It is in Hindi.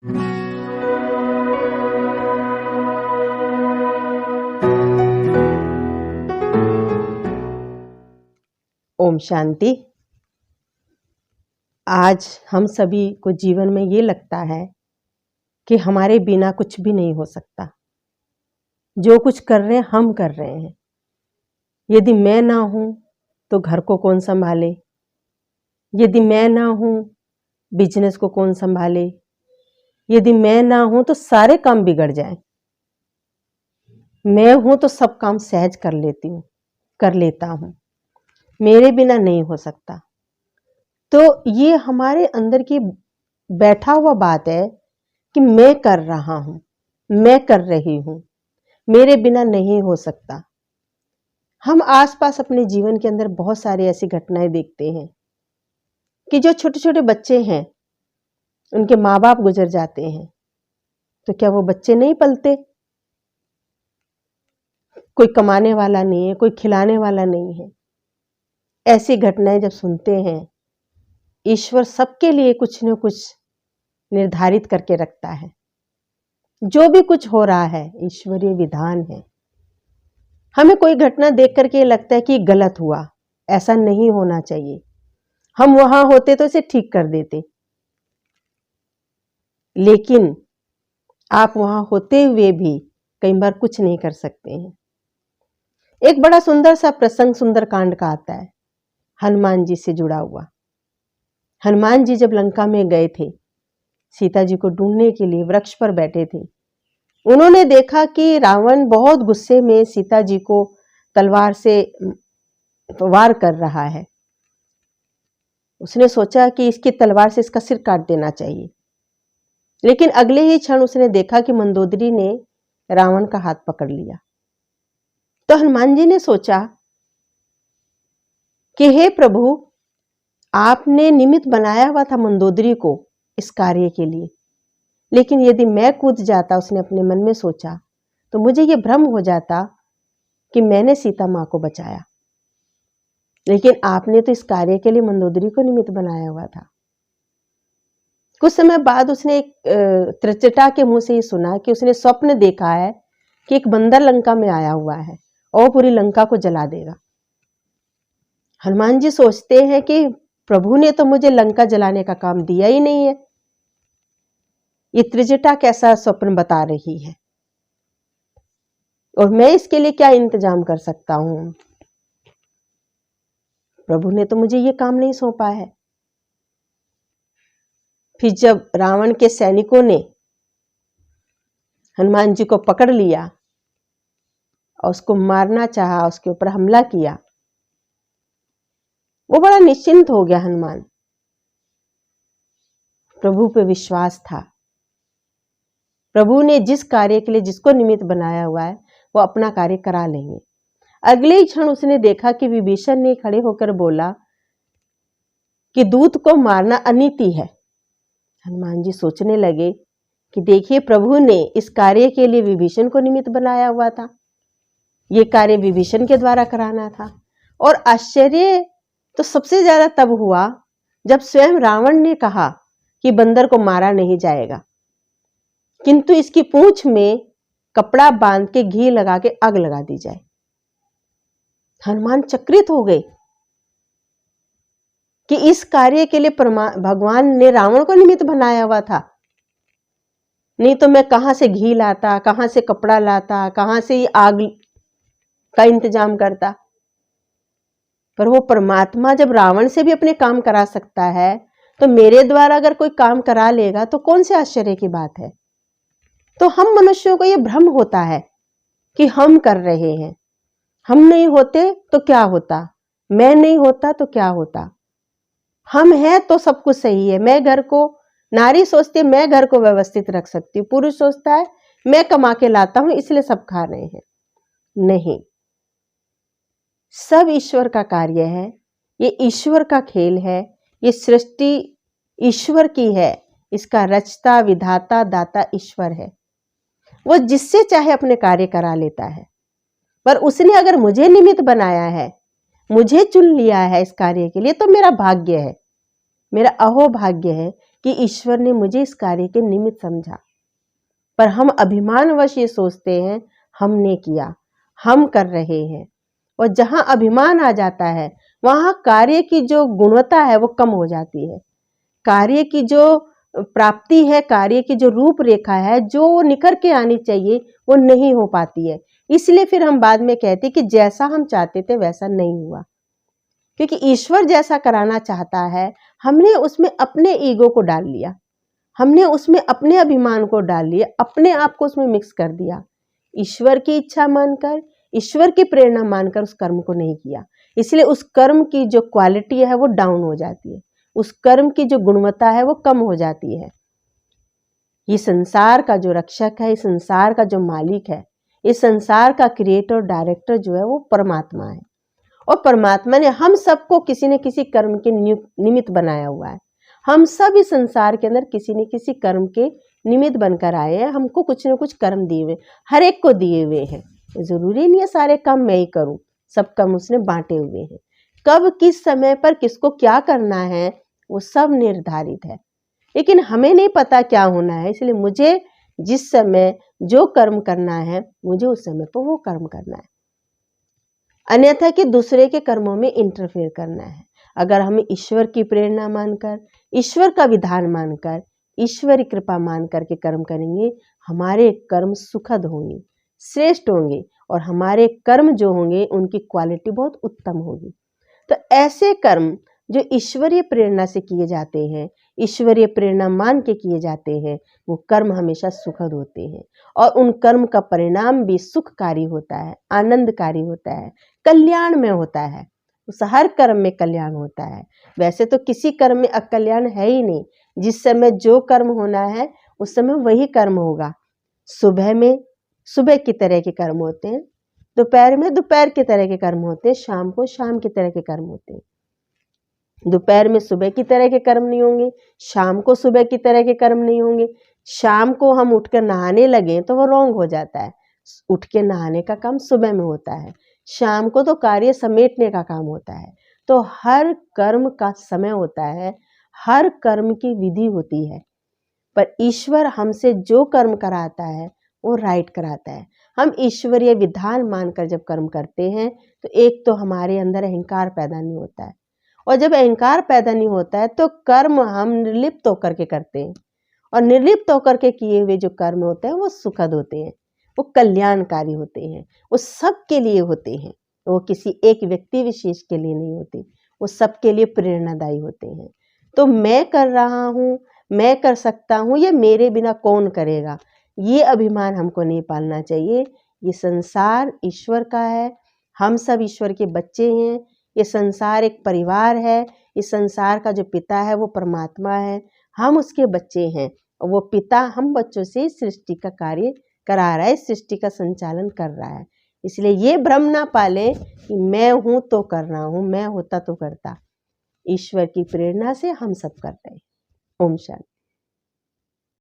ओम शांति। आज हम सभी को जीवन में ये लगता है कि हमारे बिना कुछ भी नहीं हो सकता। जो कुछ कर रहे हैं हम कर रहे हैं। यदि मैं ना हूं तो घर को कौन संभाले, यदि मैं ना हूं बिजनेस को कौन संभाले, यदि मैं ना हूं तो सारे काम बिगड़ जाएं। मैं हूं तो सब काम सहज कर लेता हूं। मेरे बिना नहीं हो सकता। तो ये हमारे अंदर की बैठा हुआ बात है कि मैं कर रहा हूं, मैं कर रही हूं, मेरे बिना नहीं हो सकता। हम आसपास अपने जीवन के अंदर बहुत सारी ऐसी घटनाएं देखते हैं कि जो छोटे छोटे बच्चे हैं, उनके माँ बाप गुजर जाते हैं, तो क्या वो बच्चे नहीं पलते? कोई कमाने वाला नहीं है, कोई खिलाने वाला नहीं है। ऐसी घटनाएं जब सुनते हैं, ईश्वर सबके लिए कुछ न कुछ निर्धारित करके रखता है। जो भी कुछ हो रहा है ईश्वरीय विधान है। हमें कोई घटना देख करके लगता है कि गलत हुआ, ऐसा नहीं होना चाहिए, हम वहां होते तो इसे ठीक कर देते। लेकिन आप वहां होते हुए भी कई बार कुछ नहीं कर सकते हैं। एक बड़ा सुंदर सा प्रसंग सुंदरकांड का आता है, हनुमान जी से जुड़ा हुआ। हनुमान जी जब लंका में गए थे, सीता जी को ढूंढने के लिए वृक्ष पर बैठे थे, उन्होंने देखा कि रावण बहुत गुस्से में सीता जी को तलवार से वार कर रहा है। उसने सोचा कि इसकी तलवार से इसका सिर काट देना चाहिए। लेकिन अगले ही क्षण उसने देखा कि मंदोदरी ने रावण का हाथ पकड़ लिया। तो हनुमान जी ने सोचा कि हे प्रभु, आपने निमित्त बनाया हुआ था मंदोदरी को इस कार्य के लिए, लेकिन यदि मैं कूद जाता, उसने अपने मन में सोचा, तो मुझे यह भ्रम हो जाता कि मैंने सीता मां को बचाया। लेकिन आपने तो इस कार्य के लिए मंदोदरी को निमित्त बनाया हुआ था। कुछ समय बाद उसने एक त्रिजटा के मुंह से ये सुना कि उसने स्वप्न देखा है कि एक बंदर लंका में आया हुआ है और पूरी लंका को जला देगा। हनुमान जी सोचते हैं कि प्रभु ने तो मुझे लंका जलाने का काम दिया ही नहीं है, ये त्रिजटा कैसा स्वप्न बता रही है, और मैं इसके लिए क्या इंतजाम कर सकता हूं? प्रभु ने तो मुझे ये काम नहीं सौंपा है। फिर जब रावण के सैनिकों ने हनुमान जी को पकड़ लिया और उसको मारना चाहा, उसके ऊपर हमला किया, वो बड़ा निश्चिंत हो गया हनुमान। प्रभु पे विश्वास था। प्रभु ने जिस कार्य के लिए जिसको निमित्त बनाया हुआ है, वो अपना कार्य करा लेंगे। अगले ही क्षण उसने देखा कि विभीषण ने खड़े होकर बोला कि दूत को मारना अनीति है। हनुमान जी सोचने लगे कि देखिए, प्रभु ने इस कार्य के लिए विभीषण को निमित्त बनाया हुआ था, ये कार्य विभीषण के द्वारा कराना था। और आश्चर्य तो सबसे ज्यादा तब हुआ जब स्वयं रावण ने कहा कि बंदर को मारा नहीं जाएगा, किंतु इसकी पूंछ में कपड़ा बांध के घी लगा के आग लगा दी जाए। हनुमान चकित हो गए कि इस कार्य के लिए भगवान ने रावण को निमित्त बनाया हुआ था। नहीं तो मैं कहां से घी लाता, कहां से कपड़ा लाता, कहां से आग का इंतजाम करता। पर वो परमात्मा जब रावण से भी अपने काम करा सकता है, तो मेरे द्वारा अगर कोई काम करा लेगा तो कौन से आश्चर्य की बात है। तो हम मनुष्यों को ये भ्रम होता है कि हम कर रहे हैं, हम नहीं होते तो क्या होता, मैं नहीं होता तो क्या होता, हम हैं तो सब कुछ सही है। मैं घर को, नारी सोचती है मैं घर को व्यवस्थित रख सकती हूँ, पुरुष सोचता है मैं कमा के लाता हूं इसलिए सब खा रहे हैं। नहीं, सब ईश्वर का कार्य है, ये ईश्वर का खेल है, ये सृष्टि ईश्वर की है, इसका रचता विधाता दाता ईश्वर है। वो जिससे चाहे अपने कार्य करा लेता है। पर उसने अगर मुझे निमित्त बनाया है, मुझे चुन लिया है इस कार्य के लिए, तो मेरा भाग्य है, मेरा अहोभाग्य है कि ईश्वर ने मुझे इस कार्य के निमित्त समझा। पर हम अभिमानवश ये सोचते हैं हमने किया, हम कर रहे हैं, और जहां अभिमान आ जाता है वहां कार्य की जो गुणवत्ता है वो कम हो जाती है। कार्य की जो प्राप्ति है, कार्य की जो रूपरेखा है, जो निखर के आनी चाहिए, वो नहीं हो पाती है। इसलिए फिर हम बाद में कहते कि जैसा हम चाहते थे वैसा नहीं हुआ, क्योंकि ईश्वर जैसा कराना चाहता है, हमने उसमें अपने ईगो को डाल लिया, हमने उसमें अपने अभिमान को डाल लिया, अपने आप को उसमें मिक्स कर दिया। ईश्वर की इच्छा मानकर, ईश्वर की प्रेरणा मानकर उस कर्म को नहीं किया, इसलिए उस कर्म की जो क्वालिटी है वो डाउन हो जाती है, उस कर्म की जो गुणवत्ता है वो कम हो जाती है। ये संसार का जो रक्षक है, इस संसार का जो मालिक है, इस संसार का क्रिएटर डायरेक्टर जो है वो परमात्मा है, और परमात्मा ने हम सबको किसी न किसी कर्म के निमित्त बनाया हुआ है। हम सब इस संसार के अंदर किसी न किसी कर्म के निमित्त बनकर आए हैं। हमको कुछ न कुछ कर्म दिए हुए, हर एक को दिए हुए हैं। जरूरी नहीं है सारे काम मैं ही करूं, सब काम उसने बांटे हुए हैं। कब किस समय पर किसको क्या करना है वो सब निर्धारित है, लेकिन हमें नहीं पता क्या होना है। इसलिए मुझे जिस समय जो कर्म करना है, मुझे उस समय पर वो कर्म करना है, अन्यथा कि दूसरे के कर्मों में इंटरफेयर करना है। अगर हम ईश्वर की प्रेरणा मानकर, ईश्वर का विधान मानकर, ईश्वरी कृपा मान करके कर्म करेंगे, हमारे कर्म सुखद होंगे, श्रेष्ठ होंगे, और हमारे कर्म जो होंगे उनकी क्वालिटी बहुत उत्तम होगी। तो ऐसे कर्म जो ईश्वरीय प्रेरणा से किए जाते हैं, ईश्वरीय प्रेरणा मान के किए जाते हैं, वो कर्म हमेशा सुखद होते हैं, और उन कर्म का परिणाम भी सुखकारी होता है, आनंदकारी होता है, कल्याण में होता है। उस हर कर्म में कल्याण होता है। वैसे तो किसी कर्म में अकल्याण है ही नहीं। जिस समय जो कर्म होना है उस समय वही कर्म होगा। सुबह में सुबह की तरह के कर्म होते हैं, दोपहर में दोपहर की तरह के कर्म होते हैं, शाम को शाम की तरह के कर्म होते हैं। दोपहर में सुबह की तरह के कर्म नहीं होंगे, शाम को सुबह की तरह के कर्म नहीं होंगे। शाम को हम उठकर नहाने लगे तो वो रॉन्ग हो जाता है। उठ के नहाने का काम सुबह में होता है, शाम को तो कार्य समेटने का काम होता है। तो हर कर्म का समय होता है, हर कर्म की विधि होती है, पर ईश्वर हमसे जो कर्म कराता है वो राइट कराता है। हम ईश्वरीय विधान मानकर जब कर्म करते हैं तो एक तो हमारे अंदर अहंकार पैदा नहीं होता है, और जब अहंकार पैदा नहीं होता है तो कर्म हम निर्लिप्त होकर के करते हैं, और निर्लिप्त होकर के किए हुए जो कर्म होते हैं वो सुखद होते हैं, वो कल्याणकारी होते हैं, वो सबके लिए होते हैं। वो किसी एक व्यक्ति विशेष के लिए नहीं होते, वो सबके लिए प्रेरणादायी होते हैं। तो मैं कर रहा हूँ, मैं कर सकता हूँ, ये मेरे बिना कौन करेगा, ये अभिमान हमको नहीं पालना चाहिए। ये संसार ईश्वर का है, हम सब ईश्वर के बच्चे हैं। ये संसार एक परिवार है, इस संसार का जो पिता है वो परमात्मा है, हम उसके बच्चे हैं, और वो पिता हम बच्चों से सृष्टि का कार्य करा रहा है, सृष्टि का संचालन कर रहा है। इसलिए ये भ्रम ना पालें कि मैं हूं तो कर रहा हूं, मैं होता तो करता। ईश्वर की प्रेरणा से हम सब कर रहे हैं। ओम शांति।